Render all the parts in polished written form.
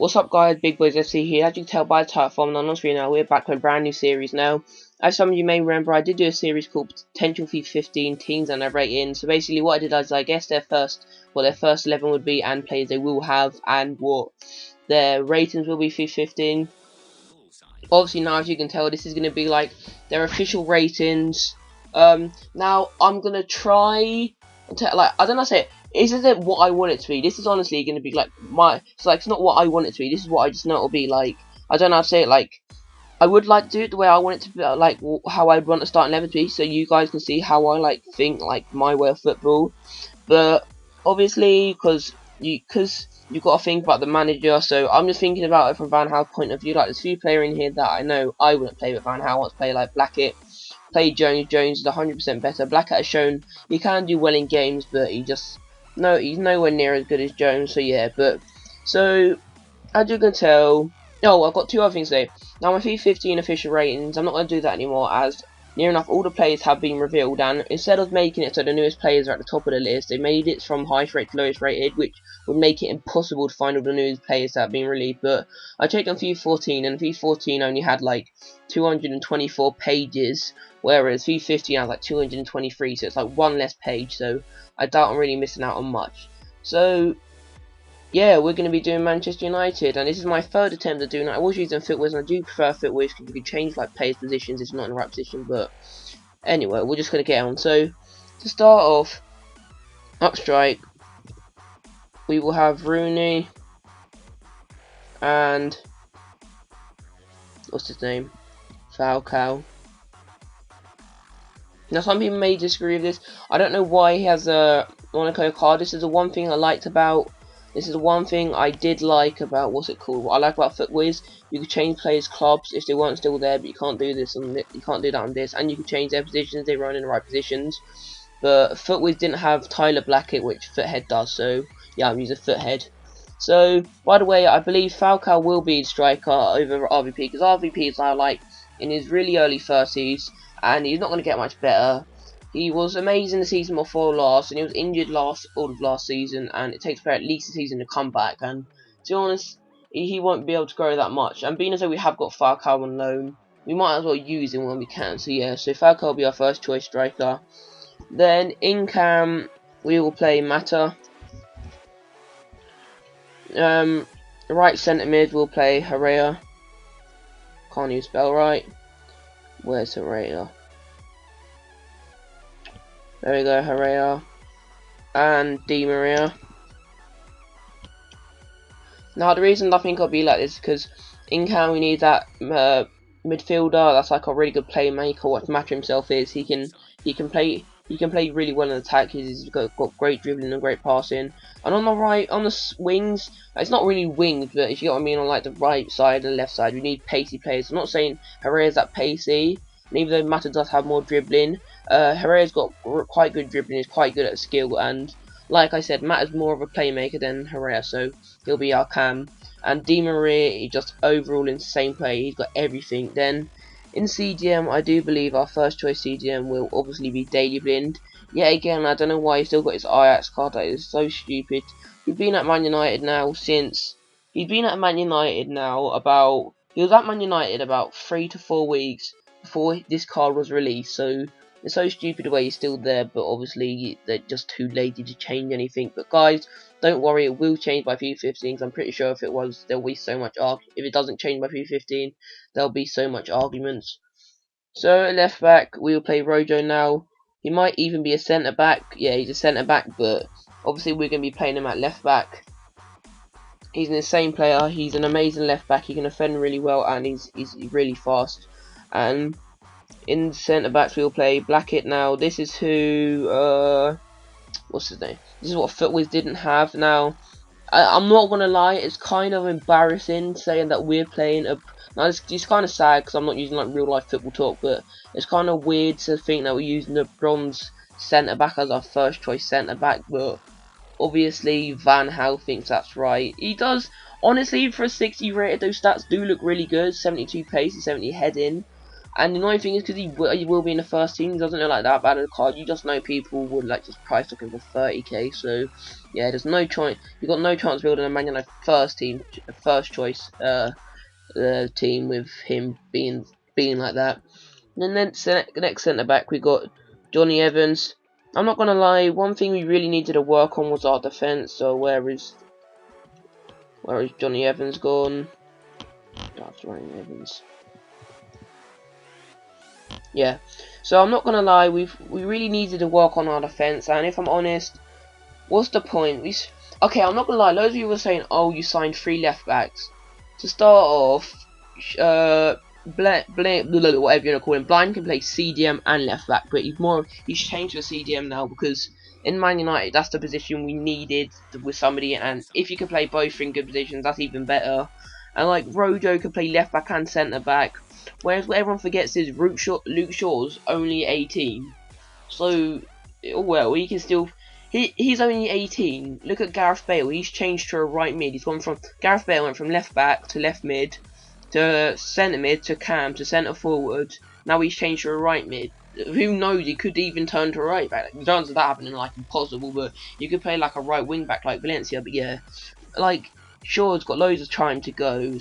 What's up guys, Big Boys FC here. As you can tell by the title from on screen now, we're back with a brand new series now. As some of you may remember, I did do a series called Potential FIFA 15 Teams and their rating. So basically what I did is I guessed their first 11 would be and players they will have and what their ratings will be for 15. Obviously now as you can tell this is going to be like their official ratings. Now I'm going to try and I don't know say this isn't what I want it to be. This is honestly going to be like it's not what I want it to be. This is what I just know it'll be like. I don't know how to say it. Like I would like to do it the way I want it to be, like how I'd want to start in 11 to be, so you guys can see how I think like my way of football. But obviously because you've got to think about the manager, so I'm just thinking about it from Van Gaal's point of view. Like there's a few players in here that I know I wouldn't play, but Van Gaal wants to play like Blackett. Play Jones. Jones is 100% better. Blackett has shown he can do well in games, but he's nowhere near as good as Jones. So yeah, so as you can tell, I've got two other things to say. Now my FIFA 15 official ratings, I'm not going to do that anymore, as near enough all the players have been revealed, and instead of making it so the newest players are at the top of the list, they made it from highest rated to lowest rated, which would make it impossible to find all the newest players that have been released. But I checked on FIFA 14, and FIFA 14 only had like 224 pages, whereas FIFA 15 has like 223, so it's like one less page, so I doubt I'm really missing out on much. So yeah, we're going to be doing Manchester United, and this is my third attempt at doing it. I was using FitWiz, and I do prefer FitWiz because you can change like players' positions if it's not in the right position. But anyway, we're just going to get on. So to start off, up strike, we will have Rooney and what's his name, Falcao. Now some people may disagree with this. I don't know why he has a Monaco card. This is the one thing I liked about. This is one thing I did like about what I like about FitWiz. You could change players' clubs if they weren't still there, but you can't do this on you can't do that on this, and you can change their positions if they run in the right positions. But FitWiz didn't have Tyler Blackett, which Foothead does. So yeah, I'm using Foothead. So by the way, I believe Falcao will be the striker over RVP because RVP is now like in his really early 30s, and he's not going to get much better. He was amazing the season before last, and he was injured all of last season, and it takes at least a season to come back. And to be honest, he won't be able to grow that much. And being as though we have got Falcao on loan, we might as well use him when we can. So yeah, so Falcao will be our first choice striker. Then in cam we will play Mata. Right centre mid we'll play Herrera. Can't even spell right. Where's Herrera? There we go, Herrera and Di Maria. Now the reason I think I'll be like this is because in cam we need that midfielder that's like a really good playmaker. What Mata himself is, he can play really well in attack. He's got great dribbling and great passing. And on the right, on the wings, it's not really wings, but if you get what I mean, on like the right side and left side, we need pacey players. I'm not saying Herrera's that pacey, and even though Mata does have more dribbling, Herrera's got quite good dribbling, he's quite good at skill, and like I said, Mata's more of a playmaker than Herrera, so he'll be our cam. And Di Maria, he just overall insane play, he's got everything. Then in CDM, I do believe our first choice CDM will obviously be Daley Blind. Yet again, I don't know why he still got his Ajax card. That is so stupid. He's been at Man United now since. He was at Man United about 3 to 4 weeks before this card was released. So it's so stupid the way he's still there. But obviously they're just too lazy to change anything. But guys, don't worry, it will change by FIFA 15. Cause I'm pretty sure if it was, there'll be so much if it doesn't change by FIFA 15, there'll be so much arguments. So left back, we will play Rojo now. He might even be a centre back. Yeah, he's a centre back, but obviously we're going to be playing him at left back. He's an insane player. He's an amazing left back. He can defend really well, and he's really fast. And in centre backs, we will play Blackett now. This is who what's his name? This is what FitWiz didn't have. Now, I'm not gonna lie, it's kind of embarrassing saying that we're playing a. Now it's kind of sad because I'm not using like real life football talk, but it's kind of weird to think that we're using the bronze centre back as our first choice centre back. But obviously Van Gaal thinks that's right. He does. Honestly, for a 60 rated, those stats do look really good. 72 pace and 70 heading. And the annoying thing is because he will be in the first team, he doesn't look like that bad of a card. You just know people would like just price looking for 30k. So yeah, there's no choice. You've got no chance of building a Man United first choice team with him being like that. And then next centre back we got Johnny Evans. I'm not gonna lie, one thing we really needed to work on was our defence. So where is Johnny Evans gone? That's Johnny Evans. Yeah, so I'm not gonna lie, we really needed to work on our defense, and if I'm honest, what's the point? Okay, I'm not gonna lie, loads of people were saying, oh, you signed 3 left backs. To start off, whatever you wanna call him, Blind can play CDM and left back, but he's changed to CDM now because in Man United that's the position we needed with somebody, and if you can play both in good positions, that's even better. And like Rojo can play left back and centre back. Whereas what everyone forgets is Luke Shaw's only 18. So, well, he can still... He's only 18. Look at Gareth Bale. He's changed to a right mid. Gareth Bale went from left back to left mid to centre mid to cam to centre forward. Now he's changed to a right mid. Who knows? He could even turn to a right back. The chances of that happening are like impossible. But you could play like a right wing back like Valencia. But yeah, like Shaw's got loads of time to grow.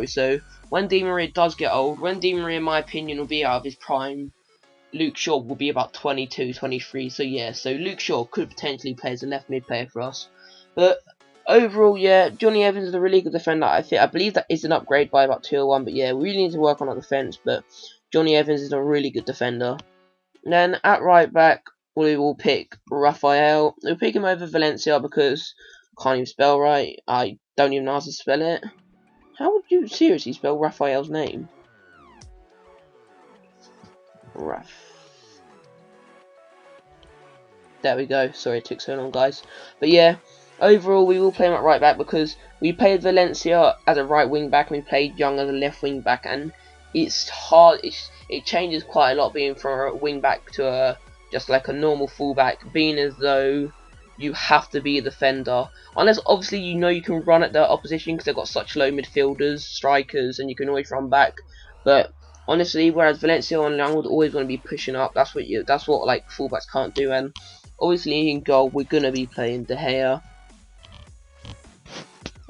So when Di Maria does get old, when Di Maria, in my opinion, will be out of his prime, Luke Shaw will be about 22, 23. So yeah, so Luke Shaw could potentially play as a left mid player for us. But overall, yeah, Johnny Evans is a really good defender. I believe that is an upgrade by about 201. But yeah, we really need to work on our defence. But Johnny Evans is a really good defender. And then at right back, we will pick Raphael. We'll pick him over Valencia because I can't even spell right. I don't even know how to spell it. How would you seriously spell Raphael's name? There we go. Sorry it took so long, guys. But yeah, overall we will play him at right back because we played Valencia as a right wing back and we played Young as a left wing back, and it's hard. It changes quite a lot being from a wing back to just like a normal fullback, being as though you have to be a defender. Unless obviously you know you can run at the opposition because they've got such low midfielders, strikers, and you can always run back. But honestly, whereas Valencia and Young would always want to be pushing up, that's what like fullbacks can't do. And obviously in goal we're gonna be playing De Gea.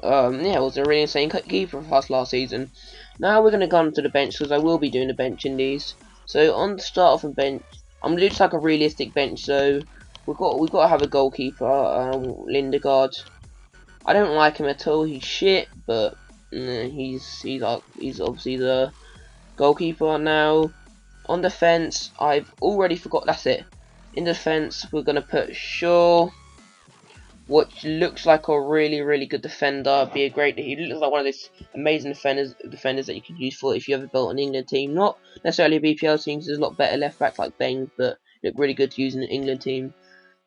Yeah, it was a really insane keeper for us last season. Now we're gonna go on to the bench because I will be doing the bench in these. So on the start off the bench, I'm gonna do just like a realistic bench. So we've got to have a goalkeeper, Lindegaard. I don't like him at all. He's shit, but he's obviously the goalkeeper now. On defense, I've already forgot. That's it. In defense, we're gonna put Shaw, which looks like a really good defender. He looks like one of those amazing defenders that you could use for if you ever built an England team. Not necessarily a BPL team, because there's a lot better left backs like Baines, but look really good to use in an England team.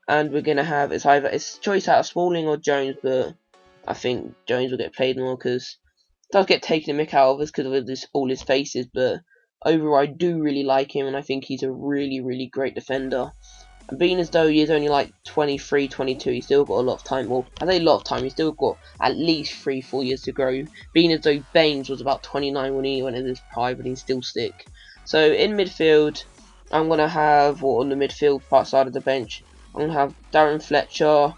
And we're gonna have it's choice out of Smalling or Jones, but I think Jones will get played more because it does get taken a mick out of us because of all his faces. But overall, I do really like him, and I think he's a really great defender. And being as though he is only like 23, 22, he's still got a lot of time. Well, I say a lot of time, he's still got at least 3-4 years to grow. Being as though Baines was about 29 when he went in his prime, and he's still sick. So in midfield, I'm going to have, on the midfield part side of the bench, I'm going to have Darren Fletcher.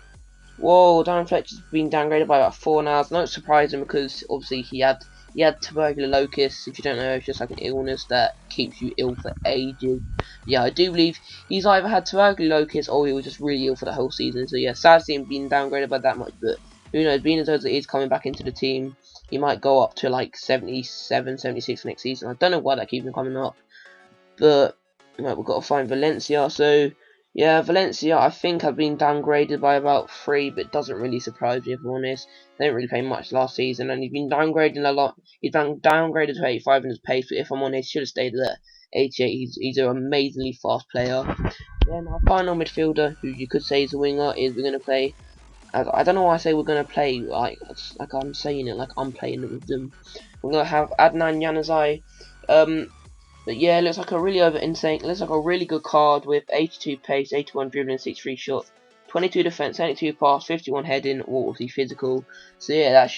Whoa, Darren Fletcher's been downgraded by about 4 now. It's not surprising because obviously he had tuberculosis. If you don't know, it's just like an illness that keeps you ill for ages. Yeah, I do believe he's either had tuberculosis or he was just really ill for the whole season. So yeah, sad to see him being downgraded by that much, but who knows, being as though he is coming back into the team, he might go up to like 77, 76 next season. I don't know why that keeps him coming up. But right, we've got to find Valencia. So yeah, Valencia, I think have been downgraded by about 3, but it doesn't really surprise me if I'm honest. They didn't really play much last season, and he's been downgrading a lot. He's been downgraded to 85 in his pace, but if I'm honest, he should have stayed there. 88, he's an amazingly fast player. Then our final midfielder, who you could say is a winger, is we're going to play. I don't know why I say we're going to play, like I'm saying it, like I'm playing it with them. We're going to have Adnan Januzaj. But yeah, it looks like a really good card with 82 pace, 81 dribbling, 63 shot, 22 defense, 72 pass, 51 heading, all obviously physical. So yeah,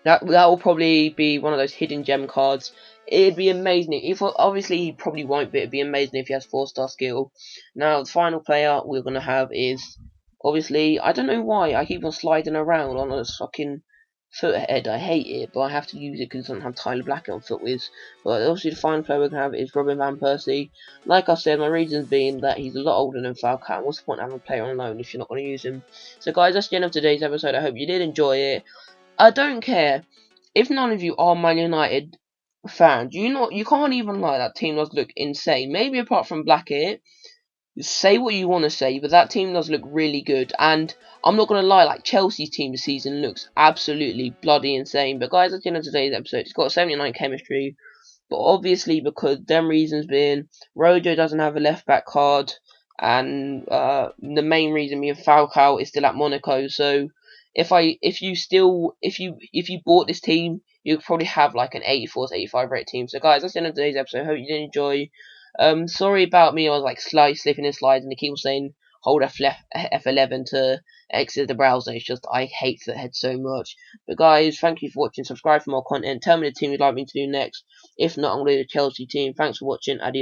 that will probably be one of those hidden gem cards. It'd be amazing. If obviously he probably won't, but it'd be amazing if he has 4-star skill. Now the final player we're gonna have is obviously I don't know why I keep on sliding around on a fucking foot head. I hate it, but I have to use it because it doesn't have Tyler Blackett on foot with. But obviously the final player we're gonna have is Robin van Persie. Like I said, my reasons being that he's a lot older than Falcao. What's the point of having a player on loan if you're not going to use him? So guys, that's the end of today's episode. I hope you did enjoy it. I don't care if none of you are Man United fans. You can't even lie. That team does look insane. Maybe apart from Blackett, say what you want to say, but that team does look really good. And I'm not gonna lie, like Chelsea's team this season looks absolutely bloody insane. But guys, that's the end of today's episode. It's got 79 chemistry. But obviously, because them reasons being, Rojo doesn't have a left back card, and the main reason being Falcao is still at Monaco. So if you bought this team, you could probably have like an 84 to 85 rate team. So guys, that's the end of today's episode. Hope you did enjoy. Sorry about me. I was like slipping and sliding. They keep saying hold F11 to exit the browser. It's just I hate the head so much. But guys, thank you for watching. Subscribe for more content. Tell me the team you'd like me to do next. If not, I'm going to do the Chelsea team. Thanks for watching. Adios.